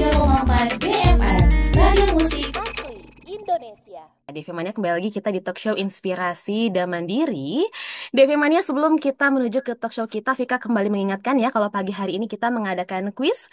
103,4 BFM, Radio Musik Asli Indonesia. DV Mania kembali lagi kita di talk show Inspirasi dan Mandiri. DV Mania sebelum kita menuju ke talk show kita, Vika kembali mengingatkan ya kalau pagi hari ini kita mengadakan kuis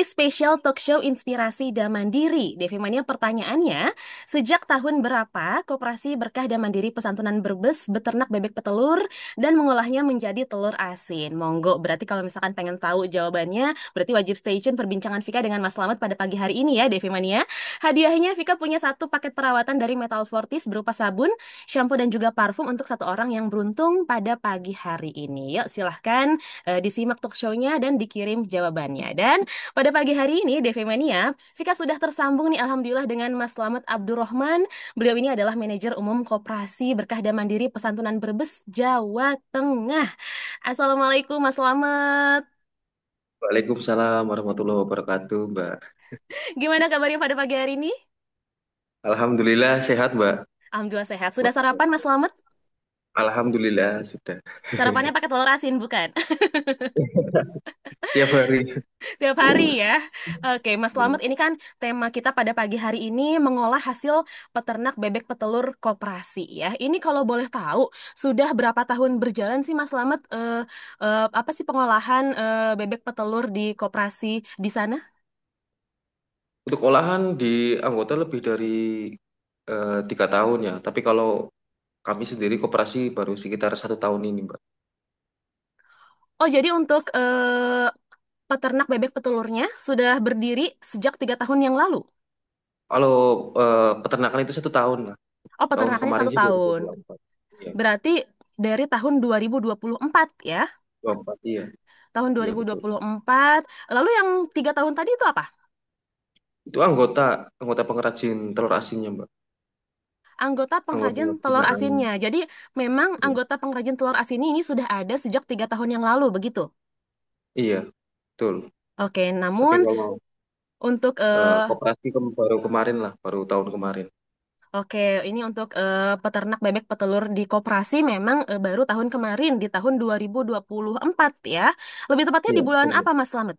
spesial talk show Inspirasi dan Mandiri. DV Mania pertanyaannya, sejak tahun berapa Koperasi Berkah dan Mandiri Pesantunan Brebes beternak bebek petelur dan mengolahnya menjadi telur asin? Monggo, berarti kalau misalkan pengen tahu jawabannya, berarti wajib stay tune perbincangan Vika dengan Mas Slamet pada pagi hari ini ya, DV Mania. Hadiahnya Vika punya satu paket perawatan dari Metal Fortis berupa sabun, shampoo dan juga parfum untuk satu orang yang beruntung pada pagi hari ini. Yuk silahkan disimak talk show-nya dan dikirim jawabannya. Dan pada pagi hari ini DV Mania, Vika sudah tersambung nih Alhamdulillah dengan Mas Slamet Abdurrahman. Beliau ini adalah manajer umum Koperasi Berkah dan Mandiri Pesantunan Brebes, Jawa Tengah. Assalamualaikum Mas Slamet. Waalaikumsalam warahmatullahi wabarakatuh, Mbak. Gimana kabarnya pada pagi hari ini? Alhamdulillah sehat, Mbak. Alhamdulillah sehat. Sudah sarapan Mas Slamet? Alhamdulillah sudah. Sarapannya pakai telur asin, bukan? Tiap hari. Tiap hari ya. Oke, Mas Slamet, ini kan tema kita pada pagi hari ini mengolah hasil peternak bebek petelur koperasi ya. Ini kalau boleh tahu, sudah berapa tahun berjalan sih Mas Slamet apa sih pengolahan bebek petelur di koperasi di sana? Untuk olahan di anggota lebih dari 3 tahun ya. Tapi kalau kami sendiri koperasi baru sekitar 1 tahun ini, Mbak. Oh, jadi untuk peternak bebek petelurnya sudah berdiri sejak 3 tahun yang lalu. Kalau peternakan itu 1 tahun lah. Oh, Tahun peternakannya kemarin satu sih tahun. 2024. Iya, Berarti dari tahun 2024 ya. 24 iya. Tahun Iya betul. 2024. Lalu yang 3 tahun tadi itu apa? Itu anggota pengrajin telur asinnya, Mbak. Anggota Anggota pengrajin telur binaan. asinnya. Jadi memang Iya, anggota pengrajin telur asin ini sudah ada sejak 3 tahun yang lalu, begitu? iya, betul. Oke, Tapi namun kalau untuk koperasi baru kemarin lah, baru tahun kemarin. oke, ini untuk peternak bebek petelur di koperasi memang baru tahun kemarin di tahun 2024 ya. Lebih tepatnya di Iya, bulan betul. apa, Mas Slamet?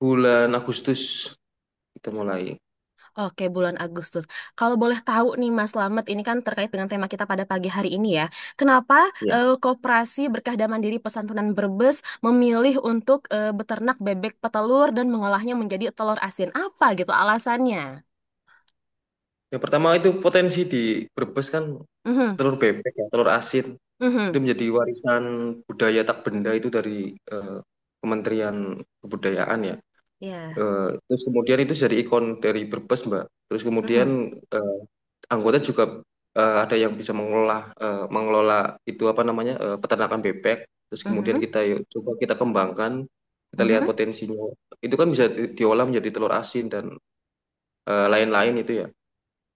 Bulan Agustus kita mulai. Oke, bulan Agustus. Kalau boleh tahu nih Mas Slamet, ini kan terkait dengan tema kita pada pagi hari ini ya. Kenapa Ya, Koperasi Berkah dan Mandiri Pesantunan Brebes memilih untuk beternak bebek petelur dan mengolahnya menjadi telur asin? Apa gitu alasannya? yang pertama itu potensi di Brebes kan Mhm, telur bebek ya, telur asin itu mhm, menjadi warisan budaya tak benda itu dari Kementerian Kebudayaan ya. ya, Terus kemudian itu jadi ikon dari Brebes, Mbak. Terus kemudian mhm, eh, anggota juga ada yang bisa mengelola itu apa namanya peternakan bebek. Terus kemudian mhm, kita yuk, coba kita kembangkan, kita lihat mhm. potensinya. Itu kan bisa diolah menjadi telur asin dan lain-lain itu ya.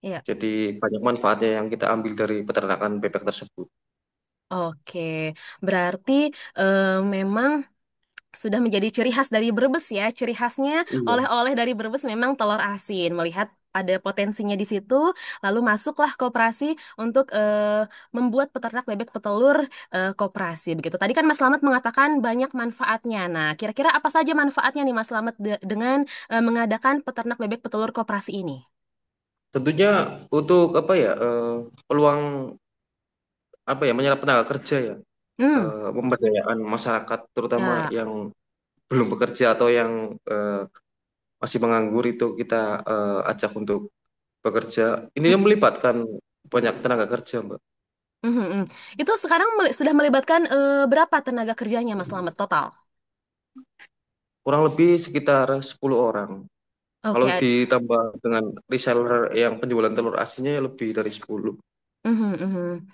Ya, Jadi banyak manfaatnya yang kita ambil dari peternakan bebek tersebut. oke. Berarti memang sudah menjadi ciri khas dari Brebes ya. Ciri khasnya Iya. oleh-oleh dari Brebes memang telur asin. Melihat ada potensinya di situ, lalu masuklah koperasi untuk membuat peternak bebek petelur koperasi. Begitu. Tadi kan Mas Slamet mengatakan banyak manfaatnya. Nah, kira-kira apa saja manfaatnya nih Mas Slamet dengan mengadakan peternak bebek petelur koperasi ini? Tentunya untuk apa ya peluang apa ya menyerap tenaga kerja ya, Hmm, pemberdayaan masyarakat terutama ya. yang belum bekerja atau yang masih menganggur itu kita ajak untuk bekerja. Ini yang melibatkan banyak tenaga kerja, Mbak. Mhm, mhm. Itu sekarang sudah melibatkan berapa tenaga kerjanya Mas Slamet total? Kurang lebih sekitar 10 orang. Kalau Oke. ditambah dengan reseller yang penjualan telur asinnya ya lebih dari 10. Mhm, mhm.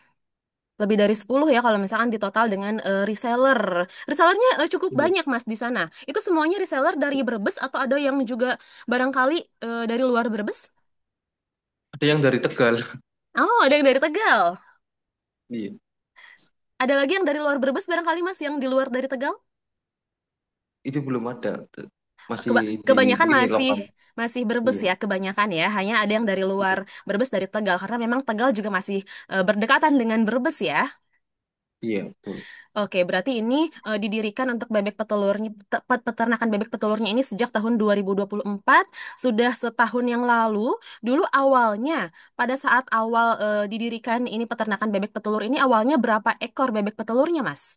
Lebih dari 10 ya kalau misalkan di total dengan reseller. Resellernya cukup Iya. banyak Mas di sana. Itu semuanya reseller dari Brebes atau ada yang juga barangkali dari luar Brebes? Ada yang dari Tegal. Oh, ada yang dari Tegal. Iya. Ada lagi yang dari luar Brebes barangkali Mas yang di luar dari Tegal? Itu belum ada. Masih di Kebanyakan ini masih lokal. masih Brebes Iya. ya, kebanyakan ya. Hanya ada yang dari luar Brebes dari Tegal karena memang Tegal juga masih berdekatan dengan Brebes ya. Iya, betul. Oke, berarti ini didirikan untuk bebek petelurnya, peternakan bebek petelurnya ini sejak tahun 2024, sudah setahun yang lalu. Dulu awalnya, pada saat awal didirikan ini peternakan bebek petelur ini, awalnya berapa ekor bebek petelurnya, Mas?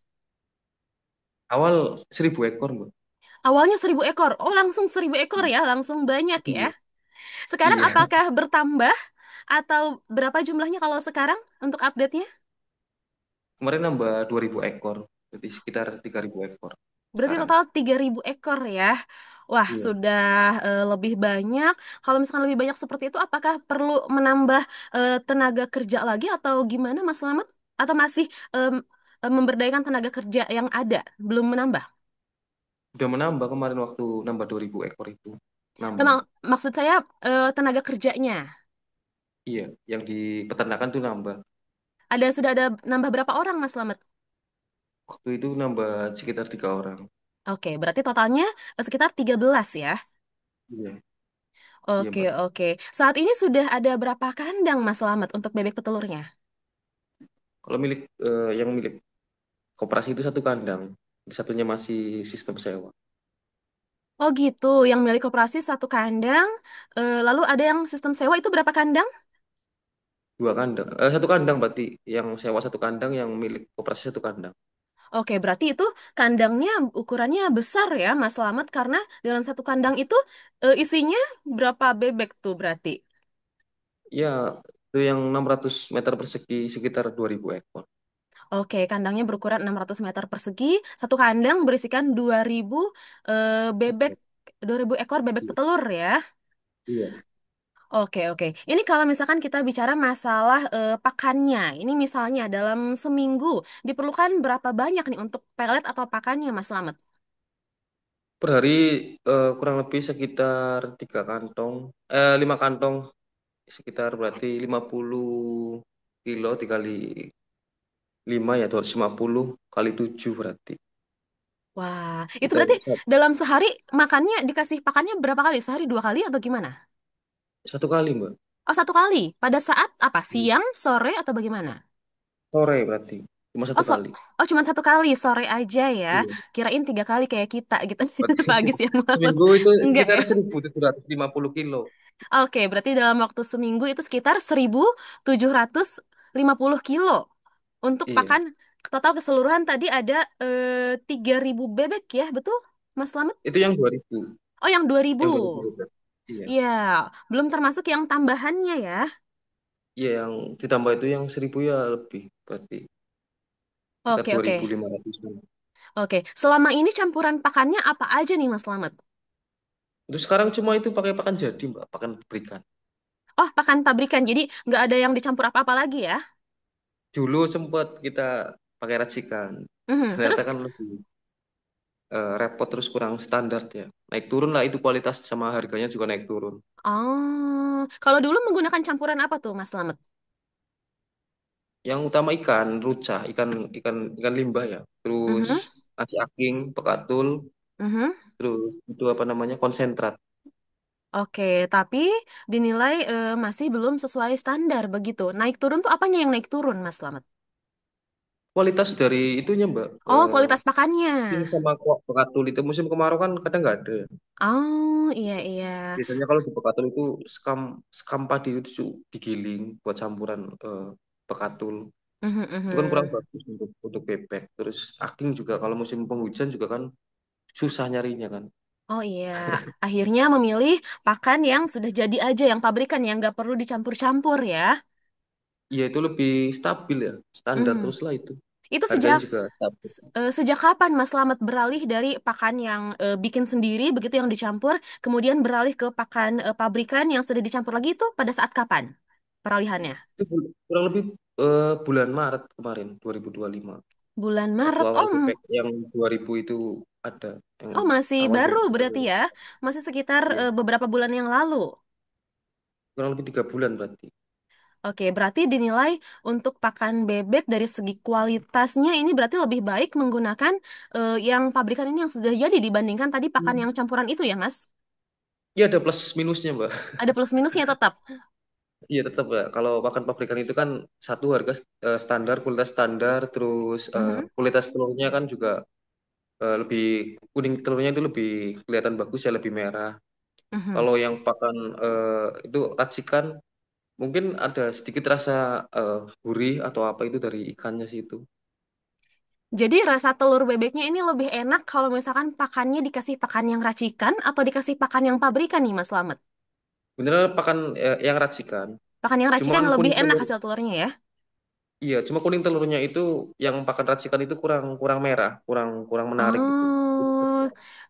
Awal 1.000 ekor, Mbak. Awalnya 1.000 ekor. Oh, langsung 1.000 ekor ya, langsung banyak ya. Iya. Sekarang Iya. apakah bertambah atau berapa jumlahnya kalau sekarang untuk update-nya? Kemarin nambah 2.000 ekor. Jadi sekitar 3.000 ekor Berarti sekarang. total 3.000 ekor ya. Wah, Iya. sudah lebih banyak. Kalau misalkan lebih banyak seperti itu, apakah perlu menambah tenaga kerja lagi atau gimana, Mas Slamet? Atau masih em, memberdayakan tenaga kerja yang ada, belum menambah? Udah menambah kemarin waktu nambah 2.000 ekor itu. Nambah. Emang maksud saya tenaga kerjanya. Iya, yang di peternakan tuh nambah. Sudah ada nambah berapa orang, Mas Slamet? Waktu itu nambah sekitar 3 orang. Oke, berarti totalnya sekitar 13 ya. Iya, iya Oke, Mbak. oke. Saat ini sudah ada berapa kandang, Mas Slamet, untuk bebek petelurnya? Kalau yang milik koperasi itu satu kandang. Satunya masih sistem sewa. Oh gitu, yang milik koperasi satu kandang, lalu ada yang sistem sewa itu berapa kandang? 2 kandang. Satu kandang berarti. Yang sewa satu kandang, yang milik koperasi satu kandang. Oke, berarti itu kandangnya ukurannya besar ya, Mas Slamet, karena dalam satu kandang itu isinya berapa bebek tuh berarti? Ya, itu yang 600 meter persegi sekitar 2.000 ekor. Oke, kandangnya berukuran 600 meter persegi, satu kandang berisikan 2.000 bebek, 2.000 ekor bebek Iya. petelur ya. Iya. Oke, oke. Ini kalau misalkan kita bicara masalah pakannya, ini misalnya dalam seminggu diperlukan berapa banyak nih untuk pelet atau pakannya, Mas Slamet? Per hari kurang lebih sekitar 3 kantong, 5 kantong, sekitar berarti 50 kilo dikali 5 ya 250 kali 7 berarti. Wah, itu Kita berarti dalam sehari makannya dikasih pakannya berapa kali? Sehari 2 kali atau gimana? satu kali Mbak. Oh, 1 kali. Pada saat apa? Siang, sore, atau bagaimana? Sore berarti cuma Oh, satu kali. oh, cuma 1 kali, sore aja ya. Iya. Kirain 3 kali kayak kita gitu. Berarti Pagi, siang, malam. seminggu itu Enggak sekitar ya? 1.750 kilo. Oke, berarti dalam waktu seminggu itu sekitar 1.750 kilo untuk Iya, pakan total keseluruhan tadi ada 3.000 bebek ya, betul, Mas Slamet? itu yang 2.000. Oh, yang 2.000. Yang 2.000 liter. Iya. Iya, belum termasuk yang tambahannya ya. Iya, yang ditambah itu yang 1.000 ya lebih berarti sekitar Oke, oke. 2.500. Oke, selama ini campuran pakannya apa aja nih, Mas Slamet? Untuk sekarang cuma itu pakai pakan jadi Mbak, pakan berikan. Oh, pakan pabrikan, jadi nggak ada yang dicampur apa-apa lagi ya? Dulu sempat kita pakai racikan. Mhm. Ternyata Terus, kan lebih repot, terus kurang standar ya. Naik turun lah itu kualitas sama harganya juga naik turun. oh, kalau dulu menggunakan campuran apa tuh, Mas Slamet? Yang utama ikan, ruca, ikan ikan ikan limbah ya. Terus Mhm, nasi aking, pekatul, mhm. terus itu apa namanya konsentrat. Oke, tapi dinilai masih belum sesuai standar begitu. Naik turun tuh apanya yang naik turun, Mas Slamet? Kualitas dari itunya Mbak, Oh, kualitas pakannya. aking sama kok pekatul itu musim kemarau kan kadang nggak ada. Oh, iya, iya. Biasanya kalau di pekatul itu skam skam padi itu digiling buat campuran pekatul. Mhm, Itu kan kurang mhm. bagus untuk bebek. Terus aking juga kalau musim penghujan juga kan susah nyarinya kan. Oh iya, akhirnya memilih pakan yang sudah jadi aja, yang pabrikan, yang nggak perlu dicampur-campur ya. Iya itu lebih stabil ya, standar Mhm. terus lah itu. Itu Harganya juga stabil. sejak kapan Mas Slamet beralih dari pakan yang bikin sendiri, begitu yang dicampur, kemudian beralih ke pakan pabrikan yang sudah dicampur lagi itu pada saat kapan peralihannya? Itu kurang lebih bulan Maret kemarin 2025. Bulan Waktu Maret. awal bebek yang 2000 itu ada yang Oh, masih awal baru bebek berarti ya. Masih sekitar ya, beberapa bulan yang lalu. kurang lebih 3 bulan berarti. Oke, berarti dinilai untuk pakan bebek dari segi kualitasnya ini berarti lebih baik menggunakan yang pabrikan ini yang sudah jadi dibandingkan tadi pakan yang campuran itu ya, Mas? Iya ada plus minusnya Mbak. Ada plus minusnya tetap. Iya tetap ya. Kalau pakan pabrikan itu kan satu harga standar, kualitas standar, terus Mhm, kualitas telurnya kan juga lebih kuning telurnya itu lebih kelihatan bagus ya, lebih merah. mhm. Kalau yang pakan itu racikan mungkin ada sedikit rasa gurih atau apa itu dari ikannya sih itu. Jadi rasa telur bebeknya ini lebih enak kalau misalkan pakannya dikasih pakan yang racikan atau dikasih pakan yang pabrikan nih Mas Slamet? Beneran pakan yang racikan. Pakan yang Cuma racikan kan lebih kuning enak telur, hasil telurnya ya? iya, cuma kuning telurnya itu yang pakan racikan itu kurang kurang merah, kurang kurang menarik gitu. Oh,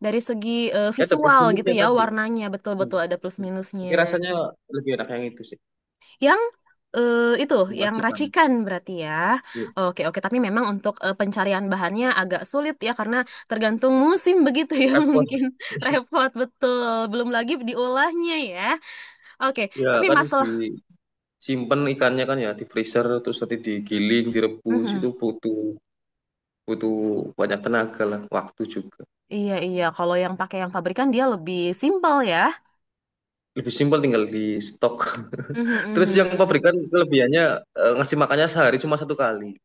dari segi Ya ada plus visual gitu minusnya ya tadi. warnanya betul-betul Hmm. ada plus minusnya. Tapi rasanya lebih enak yang itu sih, Yang itu yang yang racikan. racikan berarti ya. Iya. Oke oke tapi memang untuk pencarian bahannya agak sulit ya karena tergantung musim begitu ya Repot. mungkin repot betul. Belum lagi diolahnya ya. Oke Ya tapi kan masalah. disimpan ikannya kan ya di freezer terus nanti digiling, direbus Mhm. itu butuh butuh banyak tenaga lah, waktu juga. Iya iya kalau yang pakai yang pabrikan dia lebih simpel ya. Lebih simpel tinggal di stok. Mhm, Terus yang mhm. pabrikan kelebihannya ngasih makannya sehari cuma satu kali.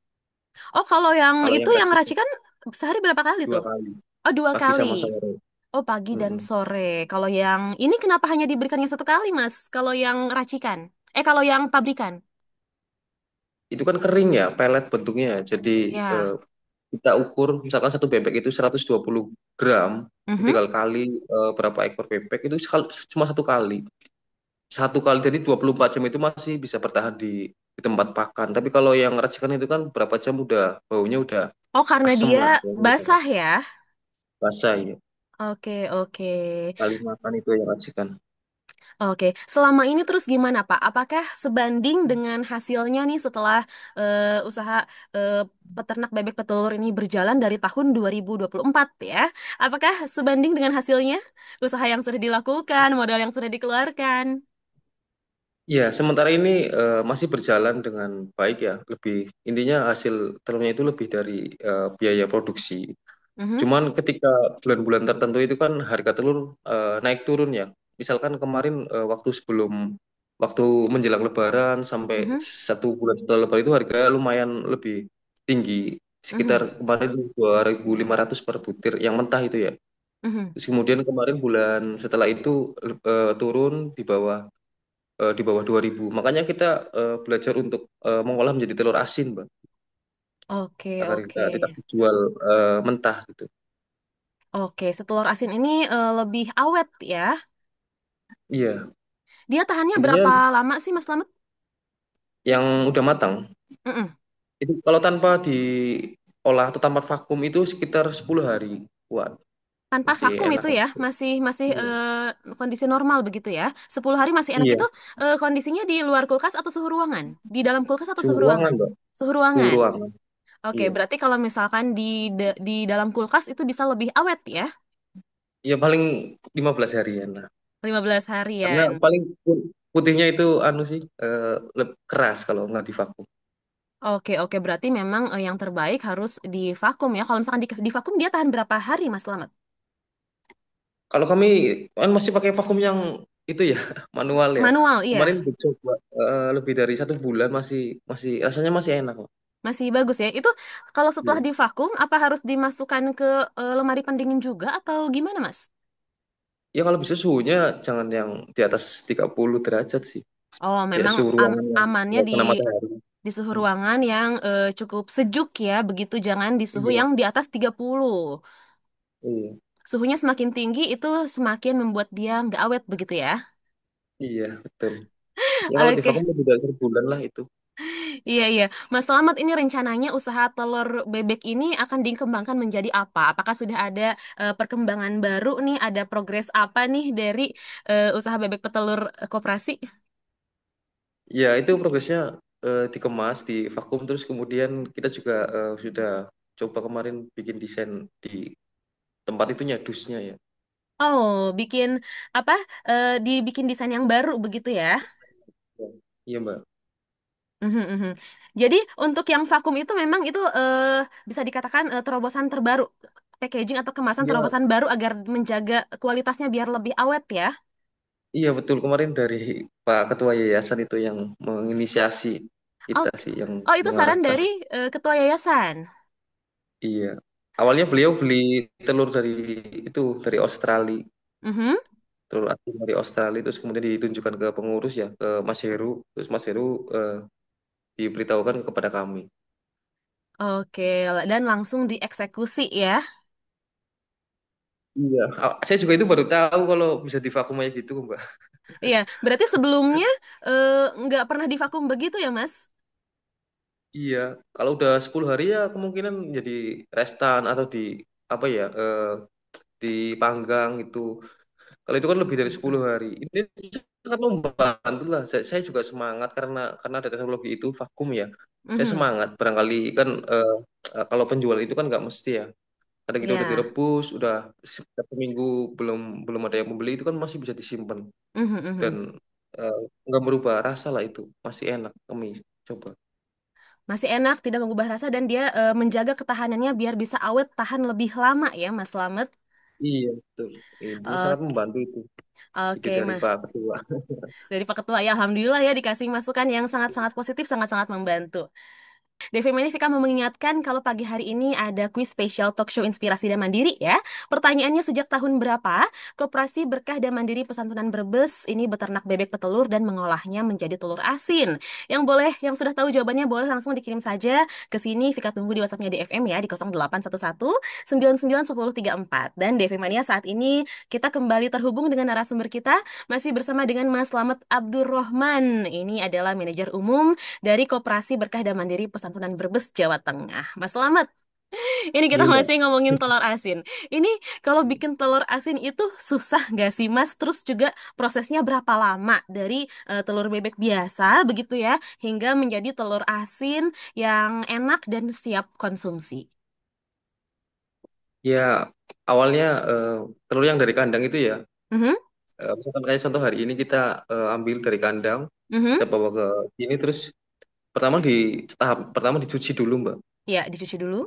Oh kalau yang Kalau itu yang yang racikan racikan sehari berapa kali dua tuh? kali, Oh dua pagi kali. sama sore. Oh pagi dan Mm-mm. sore. Kalau yang ini kenapa hanya diberikannya satu kali Mas? Kalau yang racikan? Kalau yang pabrikan? Itu kan kering ya, pelet bentuknya. Jadi eh, Ya. kita ukur misalkan satu bebek itu 120 gram, Mhm. tinggal kali berapa ekor bebek itu cuma satu kali. Satu kali jadi 24 jam itu masih bisa bertahan di tempat pakan. Tapi kalau yang racikan itu kan berapa jam udah baunya udah Oh karena asem dia lah, baunya udah basah ya? basah ya. Oke oke. Kali makan itu yang racikan. Oke, selama ini terus gimana Pak? Apakah sebanding dengan hasilnya nih setelah usaha eh, peternak bebek petelur ini berjalan dari tahun 2024 ya? Apakah sebanding dengan hasilnya? Usaha yang sudah dilakukan, modal yang sudah dikeluarkan? Ya, sementara ini masih berjalan dengan baik ya. Lebih intinya hasil telurnya itu lebih dari biaya produksi. Mhm, Cuman ketika bulan-bulan tertentu itu kan harga telur naik turun ya. Misalkan kemarin waktu menjelang Lebaran sampai mhm, 1 bulan setelah Lebaran itu harga lumayan lebih tinggi. Sekitar mhm, kemarin 2.500 per butir yang mentah itu ya. mhm. Terus kemudian kemarin bulan setelah itu turun di bawah 2.000. Makanya kita belajar untuk mengolah menjadi telur asin, Mbak, Oke, agar kita oke. tidak dijual mentah gitu. Oke, setelur asin ini lebih awet ya. Iya, Dia tahannya intinya berapa lama sih, Mas Slamet? yang udah matang Mm-mm. itu kalau tanpa diolah atau tanpa vakum itu sekitar 10 hari kuat, Tanpa masih vakum enak itu lah. ya, masih masih Iya, kondisi normal begitu ya. 10 hari masih enak itu iya, kondisinya di luar kulkas atau suhu ruangan? Di dalam kulkas atau suhu suhu ruangan, ruangan? Mbak, Suhu suhu ruangan. ruangan. Oke, Iya, berarti kalau misalkan di dalam kulkas itu bisa lebih awet ya, iya paling 15 harian lah. 15 Karena harian. paling putihnya itu anu sih keras kalau nggak divakum. Oke, oke, berarti memang yang terbaik harus di vakum ya. Kalau misalkan di vakum dia tahan berapa hari, Mas Slamet? Kalau kami kan masih pakai vakum yang itu ya, manual ya. Manual, Kemarin iya. dicoba lebih dari 1 bulan masih masih rasanya masih enak kok. Masih bagus ya. Itu kalau setelah Iya. divakum, apa harus dimasukkan ke lemari pendingin juga atau gimana, Mas? Ya kalau bisa suhunya jangan yang di atas 30 derajat sih. Oh, Ya memang suhu ruangan yang amannya nggak kena matahari. di suhu Hmm. ruangan yang cukup sejuk ya, begitu jangan di suhu Iya, yang di atas 30. iya, Suhunya semakin tinggi itu semakin membuat dia nggak awet begitu ya. iya betul. Ya kalau di Oke, vakum lebih dari 1 bulan lah itu. iya iya. Mas Selamat ini rencananya usaha telur bebek ini akan dikembangkan menjadi apa? Apakah sudah ada perkembangan baru nih, ada progres apa nih dari usaha bebek petelur koperasi? Ya itu progresnya dikemas, di vakum terus kemudian kita juga sudah coba kemarin bikin desain di tempat itunya dusnya ya. Oh, bikin apa? Dibikin desain yang baru begitu ya? Ya. Iya Mbak. Mhm, mhm. Jadi untuk yang vakum itu memang itu bisa dikatakan terobosan terbaru, packaging atau kemasan Ya, terobosan baru agar menjaga kualitasnya biar lebih awet ya. Iya betul kemarin dari Pak Ketua Yayasan itu yang menginisiasi Oh, kita sih yang oh itu saran mengarahkan. dari ketua yayasan. Iya. Awalnya beliau beli telur dari itu dari Australia, Mhm. telur asin dari Australia terus kemudian ditunjukkan ke pengurus ya ke Mas Heru, terus Mas Heru diberitahukan kepada kami. Oke, dan langsung dieksekusi ya. Iya. Saya juga itu baru tahu kalau bisa divakum aja gitu, Mbak. Iya, berarti sebelumnya eh, nggak pernah divakum begitu ya, Mas? Iya, kalau udah 10 hari ya kemungkinan jadi restan atau di apa ya dipanggang itu. Kalau itu kan lebih dari 10 hari. Ini sangat membantu lah. Saya juga semangat karena ada teknologi itu vakum ya. Saya Mhm. semangat. Barangkali kan kalau penjual itu kan nggak mesti ya. Kadang kita udah Ya. direbus, udah seminggu belum belum ada yang membeli itu kan masih bisa disimpan Mhm, dan mhm. eh, nggak merubah rasa lah itu. Masih enak. Kami coba. Masih enak, tidak mengubah rasa dan dia menjaga ketahanannya biar bisa awet tahan lebih lama ya, Mas Slamet. Iya, betul. Ini sangat Oke. membantu itu. Ide Oke, dari Pak Ketua. dari Pak Ketua ya, alhamdulillah ya dikasih masukan yang sangat-sangat positif, sangat-sangat membantu. Devi Manifika mau mengingatkan kalau pagi hari ini ada kuis spesial talk show Inspirasi dan Mandiri ya. Pertanyaannya sejak tahun berapa Koperasi Berkah dan Mandiri Pesantunan Brebes ini beternak bebek petelur dan mengolahnya menjadi telur asin? Yang sudah tahu jawabannya boleh langsung dikirim saja ke sini. Vika tunggu di WhatsAppnya DFM ya di 0811 99 10 34. Dan Devi Mania saat ini kita kembali terhubung dengan narasumber kita masih bersama dengan Mas Slamet Abdurrahman. Ini adalah manajer umum dari Koperasi Berkah dan Mandiri Pesantunan Brebes, Jawa Tengah. Mas Selamat, ini kita Iya, Mbak. masih ngomongin telur asin. Ini kalau bikin telur asin itu susah nggak sih, Mas? Terus juga prosesnya berapa lama dari telur bebek biasa begitu ya, hingga menjadi telur asin yang enak dan siap konsumsi. Ya, awalnya telur yang dari kandang itu ya. Mhm, Misalkan kayak contoh hari ini kita ambil dari kandang, mhm. kita bawa ke sini terus pertama di tahap pertama dicuci dulu, Mbak. Ya, dicuci dulu.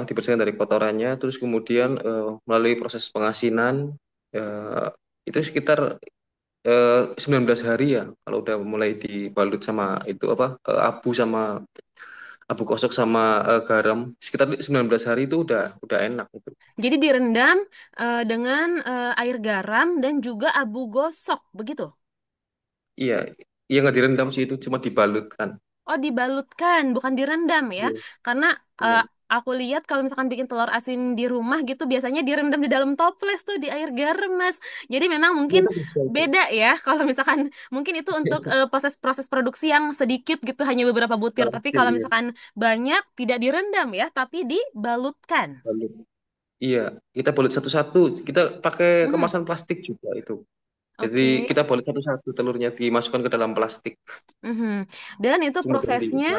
Dibersihkan dari kotorannya, terus kemudian melalui proses pengasinan eh, itu sekitar 19 hari ya kalau udah mulai dibalut sama itu apa abu sama abu kosok sama garam sekitar 19 hari itu udah enak itu. Jadi direndam dengan air garam dan juga abu gosok, begitu? Iya, iya nggak direndam sih itu cuma dibalut kan. Oh, dibalutkan, bukan direndam ya. Iya, Karena iya. aku lihat kalau misalkan bikin telur asin di rumah gitu biasanya direndam di dalam toples tuh di air garam, Mas. Jadi memang Iya mungkin itu bisa itu. beda ya kalau misalkan mungkin itu untuk proses-proses produksi yang sedikit gitu hanya beberapa butir, tapi Kecil, kalau iya. misalkan banyak tidak direndam ya, tapi dibalutkan. Balut. Iya, kita balut satu-satu. Kita pakai Mhm. kemasan plastik juga itu. Jadi Oke. kita balut satu-satu telurnya dimasukkan ke dalam plastik. Mhm. Dan itu Kemudian prosesnya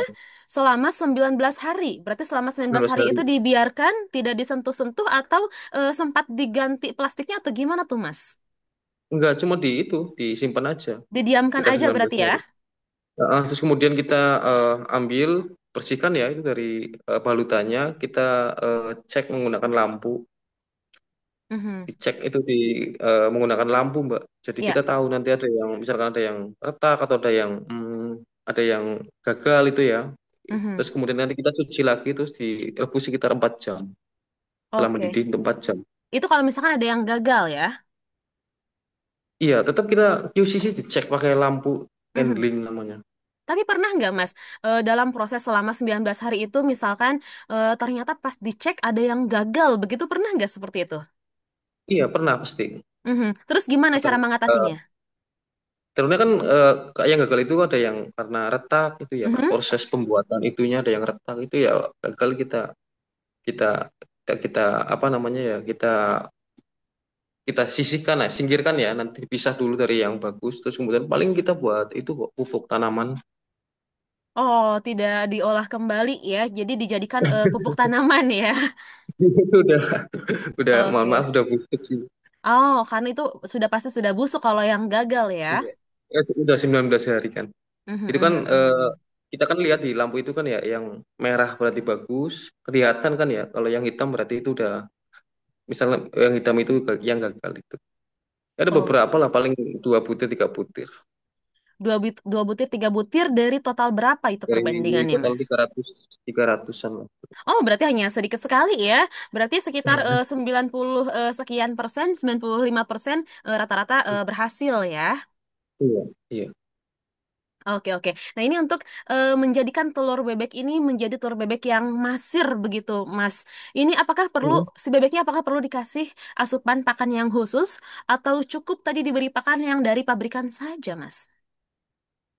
selama 19 hari. Berarti selama 19 19 hari hari. itu dibiarkan tidak disentuh-sentuh atau sempat diganti plastiknya atau gimana tuh, Mas? Enggak, cuma di itu, disimpan aja. Didiamkan Sekitar aja 19 berarti ya? hari. Terus kemudian kita ambil, bersihkan ya itu dari balutannya, kita cek menggunakan lampu, Mhm. dicek itu menggunakan lampu Mbak. Jadi Ya. kita tahu nanti ada yang misalkan ada yang retak atau ada yang gagal itu ya. Mhm. Terus kemudian nanti kita cuci lagi terus direbus sekitar 4 jam. Setelah Oke. mendidih untuk 4 jam. Itu kalau misalkan ada yang gagal ya? Iya, tetap kita QC sih dicek pakai lampu Mhm. handling namanya. Tapi pernah nggak, Mas, dalam proses selama 19 hari itu misalkan ternyata pas dicek ada yang gagal, begitu pernah nggak seperti itu? Iya, pernah pasti. Mhm. Terus gimana cara Pernah. mengatasinya? Terusnya kan yang gagal itu ada yang karena retak itu ya Mhm. proses pembuatan itunya ada yang retak itu ya gagal kita kita apa namanya ya kita sisihkan ya singkirkan ya nanti dipisah dulu dari yang bagus terus kemudian paling kita buat itu kok pupuk tanaman. Oh, tidak diolah kembali ya. Jadi dijadikan pupuk tanaman ya. Itu udah mohon maaf Oke. udah busuk sih. Oh, karena itu sudah pasti sudah busuk kalau yang gagal ya. Iya. Udah 19 hari kan Mhm, itu kan mhm, mhm. kita kan lihat di lampu itu kan ya yang merah berarti bagus kelihatan kan ya kalau yang hitam berarti itu udah misalnya yang hitam itu yang gagal itu. Ada Oh, beberapa lah, paling 2 butir 3 butir. dua butir, tiga butir dari total berapa itu Dari perbandingannya, total Mas? 300-an lah. Oh, berarti hanya sedikit sekali ya. Berarti sekitar 90 sekian persen, 95% rata-rata berhasil ya. Iya, iya. Oke, oke. Nah, ini untuk menjadikan telur bebek ini menjadi telur bebek yang masir begitu, Mas. Ini apakah perlu, Mhm. si bebeknya apakah perlu dikasih asupan pakan yang khusus atau cukup tadi diberi pakan yang dari pabrikan saja, Mas?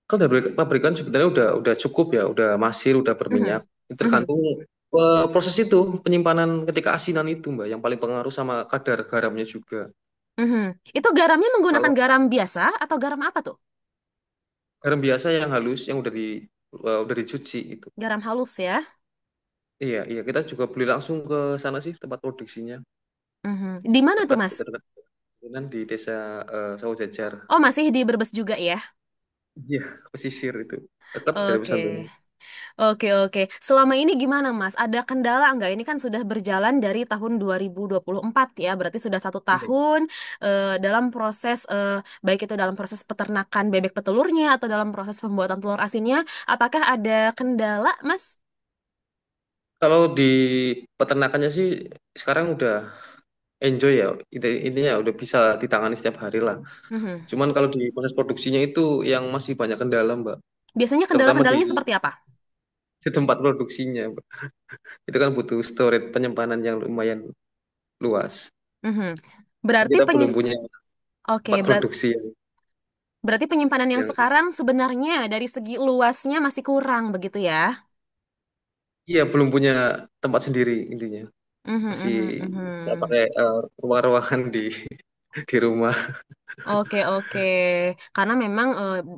Kalau dari pabrikan sebenarnya udah cukup ya, udah masir, udah berminyak. Mhm, mhm, Tergantung proses itu, penyimpanan ketika asinan itu, Mbak, yang paling pengaruh sama kadar garamnya juga. mhm. Itu garamnya menggunakan Kalau garam biasa atau garam apa tuh? garam biasa yang halus, yang udah dicuci itu. Garam halus ya. Iya, iya, kita juga beli langsung ke sana sih, tempat produksinya. Mhm. Di mana tuh, Dekat Mas? dekat dekat di desa Sawojajar. Oh, masih di Brebes juga ya? Iya, pesisir itu. Tetap dari Oke. Santono. Oke, oke. Selama ini gimana, Mas? Ada kendala nggak? Ini kan sudah berjalan dari tahun 2024 ya, berarti sudah 1 tahun dalam proses, baik itu dalam proses peternakan bebek petelurnya atau dalam proses pembuatan telur asinnya. Apakah ada kendala, Mas? Kalau di peternakannya sih sekarang udah enjoy ya. Intinya udah bisa ditangani setiap hari lah. Mhm. Cuman kalau di proses produksinya itu yang masih banyak kendala, Mbak. Biasanya Terutama kendala-kendalanya seperti apa? di tempat produksinya, Mbak. Itu kan butuh storage penyimpanan yang lumayan luas. Mhm. Dan Berarti kita belum punya Oke, tempat produksi berarti penyimpanan yang yang sekarang sebenarnya dari segi luasnya masih kurang begitu ya? iya belum punya tempat sendiri intinya. Mhm, Masih mhm, kita mhm. pakai ruang-ruangan di rumah. Oke, oke. Karena memang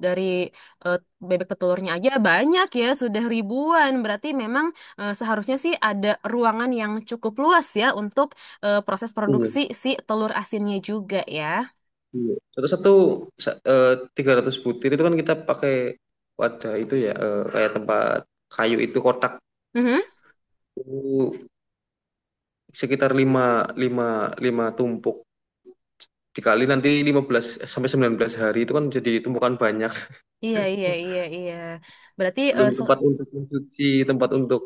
dari eh, bebek petelurnya aja banyak ya, sudah ribuan. Berarti memang seharusnya sih ada ruangan yang cukup luas ya untuk proses Iya. produksi si telur asinnya juga ya. Iya. Satu-satu 300 butir itu kan kita pakai wadah itu ya, kayak tempat kayu itu kotak Mhm. itu sekitar lima tumpuk dikali nanti 15 sampai 19 hari itu kan jadi tumpukan banyak. Iya, iya, iya, iya. Berarti Belum tempat untuk mencuci, tempat untuk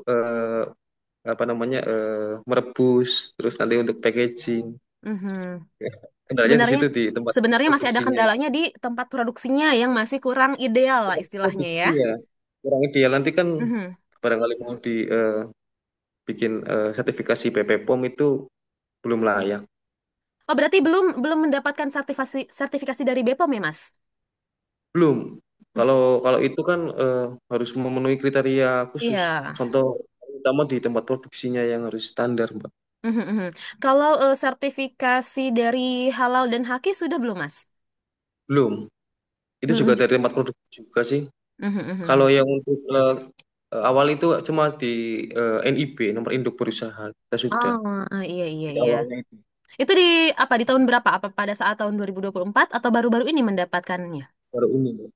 apa namanya merebus, terus nanti untuk packaging. mhm. Ya, kendalanya di Sebenarnya situ di tempat sebenarnya masih ada produksinya. kendalanya di tempat produksinya yang masih kurang ideal lah Tempat istilahnya produksi ya. ya kurang ideal nanti kan Mhm. barangkali mau bikin sertifikasi BP POM itu belum layak. Oh, berarti belum belum mendapatkan sertifikasi dari BPOM ya, Mas? Belum. Kalau kalau itu kan harus memenuhi kriteria khusus. Iya. Contoh utama di tempat produksinya yang harus standar, Mbak. Mhm, mhm. Kalau sertifikasi dari Halal dan Hakki sudah belum, Mas? Belum. Itu juga Belum. dari tempat produksi juga sih. Mhm, mhm, Kalau mhm. yang untuk awal itu cuma di NIB, nomor induk berusaha. Kita sudah Oh, iya, iya, di iya. awalnya itu. Itu di apa di tahun berapa? Apa pada saat tahun 2024 atau baru-baru ini mendapatkannya? Baru ini, Mbak.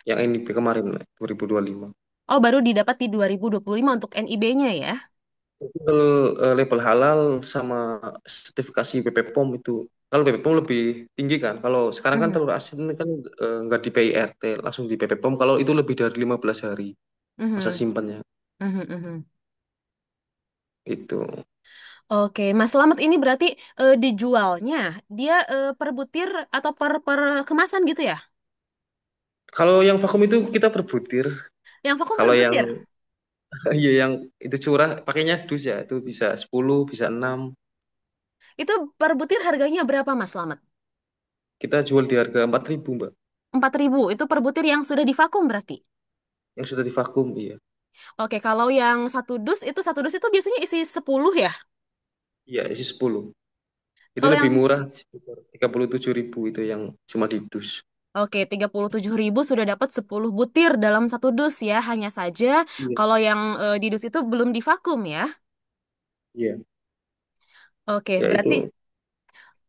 Yang NIB kemarin, Mbak, 2025. Oh, baru didapat di 2025 untuk NIB-nya ya? Itu label halal sama sertifikasi BP POM itu. Kalau BP POM lebih tinggi kan. Kalau sekarang kan Mhm, telur asin kan nggak di PIRT, langsung di BP POM. Kalau itu lebih dari 15 hari masa mhm, simpannya. mhm, mhm. Itu. Oke, Mas Slamet ini berarti dijualnya dia per butir atau per kemasan gitu ya? Kalau yang vakum itu kita per butir. Yang vakum per Kalau yang butir. iya yang itu curah pakainya dus ya, itu bisa 10, bisa 6. Itu per butir harganya berapa, Mas Slamet? Kita jual di harga 4.000, Mbak. 4.000 itu per butir yang sudah divakum berarti. Yang sudah divakum, iya. Oke, kalau yang satu dus itu biasanya isi 10 ya. Iya, isi 10. Itu Kalau lebih yang murah, sekitar 37.000 itu yang cuma di dus. Oke, 37.000 sudah dapat 10 butir dalam satu dus ya. Hanya saja Iya. kalau yang di dus itu belum divakum ya. Iya, Oke, ya berarti itu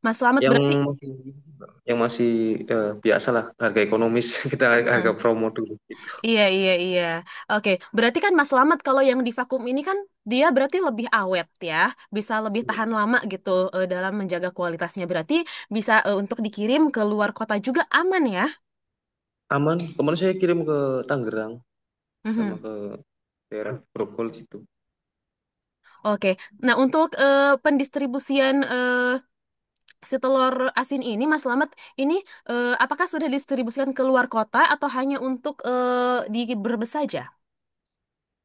Mas Slamet yang berarti masih yang masih biasalah harga ekonomis kita harga Mm-mm. promo dulu gitu. Iya, iya, iya. Oke, berarti kan Mas Slamet kalau yang di vakum ini kan dia berarti lebih awet ya, bisa lebih tahan lama gitu dalam menjaga kualitasnya. Berarti bisa untuk dikirim ke luar kota juga aman ya? Aman. Kemarin saya kirim ke Tangerang sama Mhm. ke daerah Grogol situ. Oke, nah untuk pendistribusian si telur asin ini, Mas Slamet, ini apakah sudah didistribusikan ke luar kota atau hanya untuk di Brebes saja?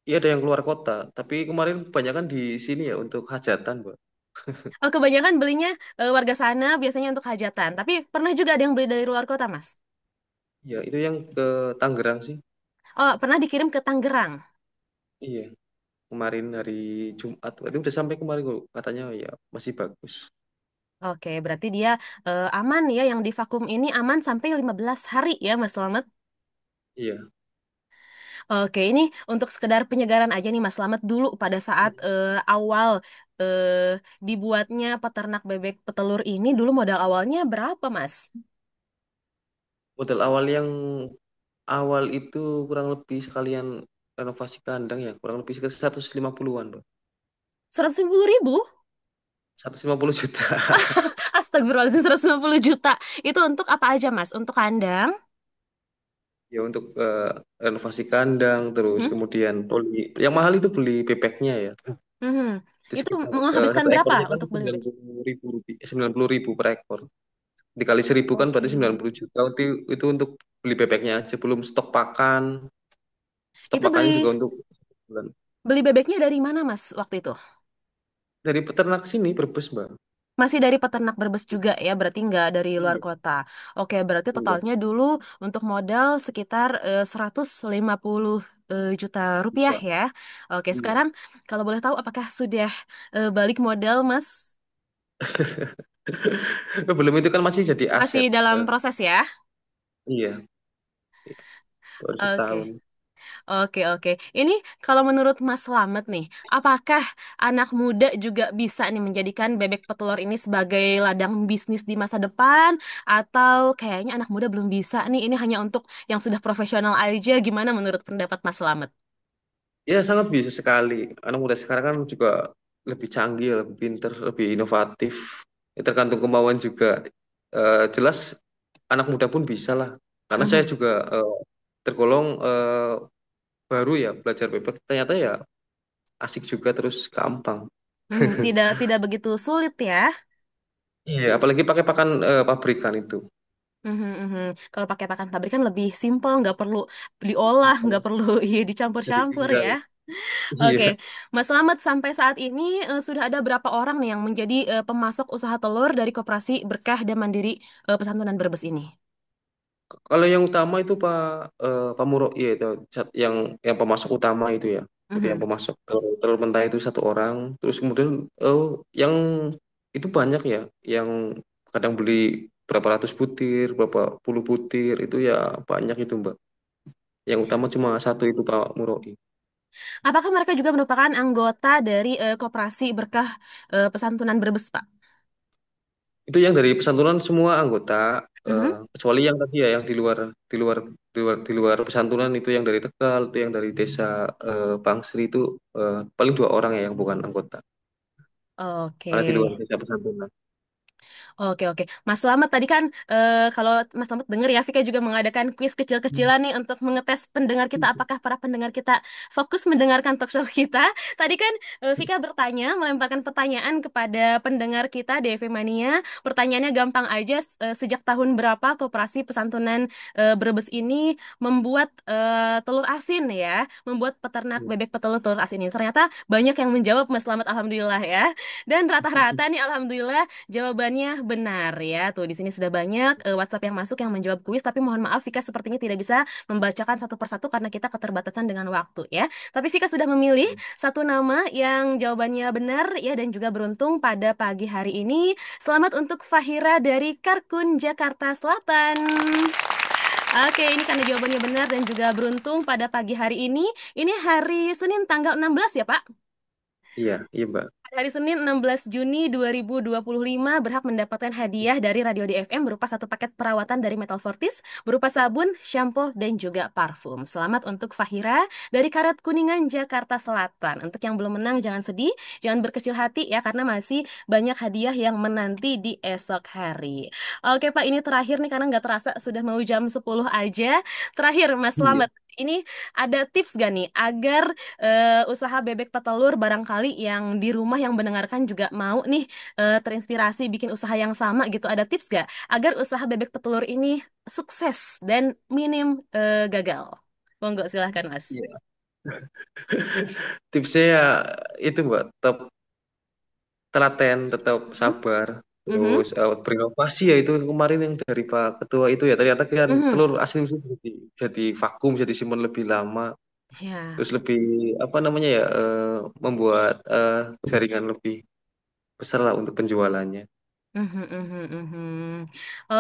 Iya ada yang keluar kota, tapi kemarin kebanyakan di sini ya untuk hajatan, Mbak. Oh, kebanyakan belinya warga sana biasanya untuk hajatan, tapi pernah juga ada yang beli dari luar kota, Mas? Iya, itu yang ke Tangerang sih. Oh, pernah dikirim ke Tangerang. Iya, kemarin hari Jumat. Itu udah sampai kemarin kok. Katanya ya masih bagus. Oke, berarti dia aman ya, yang di vakum ini aman sampai 15 hari ya, Mas Slamet. Iya. Oke, ini untuk sekedar penyegaran aja nih, Mas Slamet, dulu pada saat awal dibuatnya peternak bebek petelur ini, dulu modal awalnya berapa, Mas? Modal awal yang awal itu kurang lebih sekalian renovasi kandang ya, kurang lebih sekitar 150-an, Mbak. 150.000? 150 juta. Astagfirullahaladzim, 150 juta. Itu untuk apa aja, Mas? Untuk kandang? Ya untuk renovasi kandang, terus Mhm, kemudian yang mahal itu beli bebeknya ya. mhm. Itu Itu sekitar menghabiskan satu berapa ekornya kan untuk beli sembilan bebek? puluh ribu rupiah, 90.000 per ekor. Dikali 1.000 kan Oke. berarti 90 juta. Itu untuk beli bebeknya aja, belum stok pakan. Stok Itu pakannya juga untuk bulan. beli bebeknya dari mana, Mas, waktu itu? Dari peternak sini Brebes, Mbak. Masih dari peternak Brebes juga ya, berarti nggak dari luar Iya, kota. Oke, berarti iya, totalnya dulu untuk modal sekitar 150 juta rupiah bisa. ya. Oke, Iya. sekarang kalau boleh tahu apakah sudah balik modal, Mas? Belum itu kan masih jadi Masih aset. dalam proses ya? Iya, baru Oke. setahun. Oke, oke. Ini kalau menurut Mas Slamet nih, apakah anak muda juga bisa nih menjadikan bebek petelur ini sebagai ladang bisnis di masa depan? Atau kayaknya anak muda belum bisa nih, ini hanya untuk yang sudah profesional aja? Gimana menurut pendapat Mas Slamet? Ya, sangat bisa sekali. Anak muda sekarang kan juga lebih canggih, lebih pinter, lebih inovatif. Ya, tergantung kemauan juga. Jelas anak muda pun bisa lah. Karena saya Mhm. juga tergolong baru ya belajar bebek. Ternyata ya asik juga terus gampang. Tidak begitu sulit ya? Iya, apalagi pakai pakan pabrikan itu. Mhm, mhm. Kalau pakai pakan pabrik kan lebih simpel, nggak perlu diolah, nggak perlu iya, Jadi dicampur-campur ya. tinggal. Oke, Iya. Mas Slamet, sampai saat ini sudah ada berapa orang nih yang menjadi pemasok usaha telur dari Koperasi Berkah dan Mandiri Pesantunan Brebes ini? Kalau yang utama itu Pak Muro, ya itu yang pemasok utama itu ya. Jadi yang Mhm. pemasok telur mentah itu satu orang. Terus kemudian yang itu banyak ya, yang kadang beli berapa ratus butir, berapa puluh butir itu ya banyak itu Mbak. Yang utama cuma satu itu Pak Muroi. Apakah mereka juga merupakan anggota dari Koperasi Berkah Pesantunan Brebes, Pak? Itu yang dari pesantunan semua anggota, Mhm. kecuali yang tadi ya yang di luar pesantunan itu yang dari Tegal, itu yang dari desa Bangsri itu paling 2 orang ya yang bukan anggota. Oke. Karena di luar desa pesantunan. Oke, oke. Mas Slamet tadi kan kalau Mas Slamet dengar ya, Vika juga mengadakan kuis kecil-kecilan nih untuk mengetes pendengar kita apakah para pendengar kita fokus mendengarkan talk show kita. Tadi kan Vika bertanya, melemparkan pertanyaan kepada pendengar kita DV Mania. Pertanyaannya gampang aja, sejak tahun berapa Koperasi Pesantunan Brebes ini membuat telur asin ya, membuat peternak bebek petelur telur asin ini. Ternyata banyak yang menjawab, Mas Slamet, alhamdulillah ya. Dan rata-rata nih alhamdulillah jawabannya benar ya. Tuh di sini sudah banyak WhatsApp yang masuk yang menjawab kuis, tapi mohon maaf Vika sepertinya tidak bisa membacakan satu persatu karena kita keterbatasan dengan waktu ya. Tapi Vika sudah memilih satu nama yang jawabannya benar ya dan juga beruntung pada pagi hari ini. Selamat untuk Fahira dari Karkun, Jakarta Selatan. Oke, ini karena jawabannya benar dan juga beruntung pada pagi hari ini. Ini hari Senin tanggal 16 ya, Pak? Iya, iya Mbak. Hari Senin 16 Juni 2025 berhak mendapatkan hadiah dari Radio DFM berupa satu paket perawatan dari Metal Fortis berupa sabun, shampoo, dan juga parfum. Selamat untuk Fahira dari Karet Kuningan, Jakarta Selatan. Untuk yang belum menang jangan sedih, jangan berkecil hati ya karena masih banyak hadiah yang menanti di esok hari. Oke Pak, ini terakhir nih karena nggak terasa sudah mau jam 10 aja. Terakhir Mas Iya. Slamet, ini ada tips gak nih agar usaha bebek petelur barangkali yang di rumah yang mendengarkan juga mau nih terinspirasi bikin usaha yang sama gitu. Ada tips gak agar usaha bebek petelur ini sukses dan minim gagal? Monggo silahkan Mas. Iya. Tipsnya ya itu Mbak, tetap telaten, tetap Hmm? sabar, Mhm, terus berinovasi ya itu kemarin yang dari Pak Ketua itu ya ternyata kan mhm. telur asin itu jadi vakum, jadi simpan lebih lama, Ya. terus lebih apa namanya ya membuat jaringan lebih besar lah untuk penjualannya. Mhm, mhm, mhm.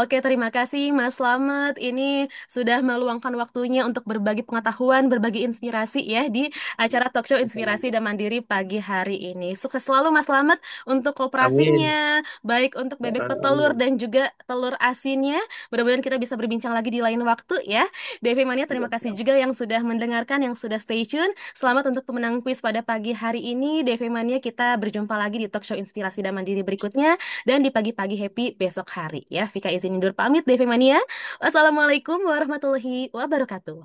Oke, terima kasih Mas Slamet. Ini sudah meluangkan waktunya untuk berbagi pengetahuan, berbagi inspirasi ya di acara talk show Inspirasi dan Mandiri pagi hari ini. Sukses selalu Mas Slamet untuk kooperasinya, Amin. baik untuk bebek petelur Amin. dan juga telur asinnya. Mudah-mudahan kita bisa berbincang lagi di lain waktu ya. Devi Mania, Ya, terima kasih siap. juga yang sudah mendengarkan, yang sudah stay tune. Selamat untuk pemenang kuis pada pagi hari ini. Devi Mania, kita berjumpa lagi di talk show Inspirasi dan Mandiri berikutnya dan di pagi-pagi happy besok hari ya. Vika izin undur pamit Devi Mania. Wassalamualaikum warahmatullahi wabarakatuh.